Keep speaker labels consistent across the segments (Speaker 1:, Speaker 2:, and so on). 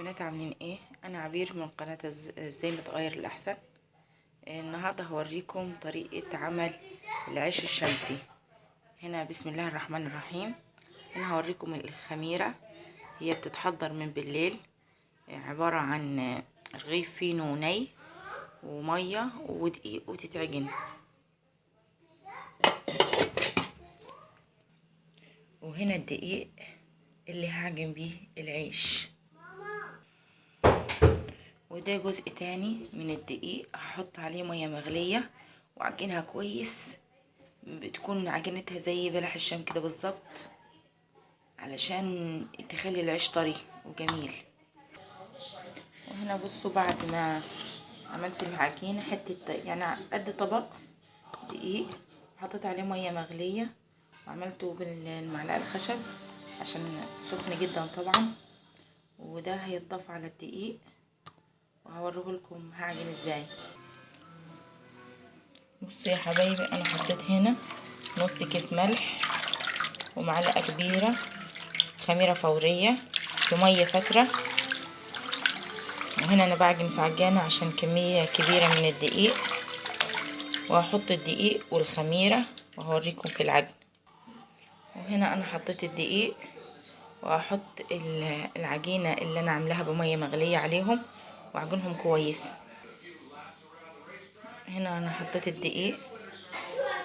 Speaker 1: بنات عاملين ايه؟ انا عبير من قناة ازاي متغير الاحسن. النهاردة هوريكم طريقة عمل العيش الشمسي. هنا بسم الله الرحمن الرحيم. هنا هوريكم الخميرة، هي بتتحضر من بالليل. عبارة عن رغيف فيه ني ومية ودقيق وتتعجن. وهنا الدقيق اللي هعجن بيه العيش، وده جزء تاني من الدقيق هحط عليه مية مغلية وعجنها كويس، بتكون عجنتها زي بلح الشام كده بالظبط علشان تخلي العيش طري وجميل. وهنا بصوا بعد ما عملت العجينة حتة يعني قد طبق دقيق، حطيت عليه مية مغلية وعملته بالمعلقة الخشب عشان سخن جدا طبعا، وده هيتضاف على الدقيق وهوريه لكم هعجن ازاي. بصوا يا حبايبي، انا حطيت هنا نص كيس ملح ومعلقه كبيره خميره فوريه في ميه فتره. وهنا انا بعجن في عجانه عشان كميه كبيره من الدقيق، وهحط الدقيق والخميره وهوريكم في العجن. وهنا انا حطيت الدقيق وهحط العجينه اللي انا عاملاها بميه مغليه عليهم واعجنهم كويس. هنا انا حطيت الدقيق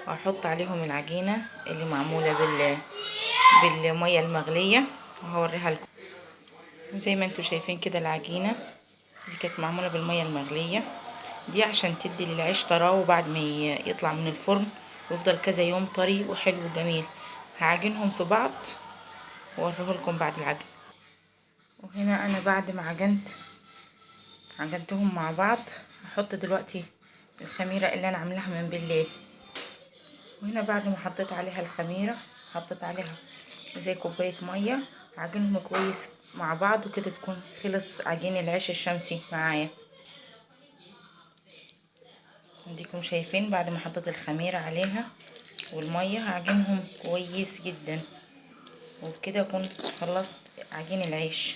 Speaker 1: وهحط عليهم العجينه اللي معموله بالميه المغليه وهوريها لكم. زي ما انتوا شايفين كده العجينه اللي كانت معموله بالميه المغليه دي عشان تدي للعيش طراوه بعد ما يطلع من الفرن ويفضل كذا يوم طري وحلو وجميل. هعجنهم في بعض واوريه لكم بعد العجن. وهنا انا بعد ما عجنتهم مع بعض هحط دلوقتي الخميره اللي انا عاملاها من بالليل. وهنا بعد ما حطيت عليها الخميره حطيت عليها زي كوبايه ميه، هعجنهم كويس مع بعض وكده تكون خلص عجين العيش الشمسي معايا. اديكم شايفين بعد ما حطيت الخميره عليها والميه هعجنهم كويس جدا، وبكده اكون خلصت عجين العيش.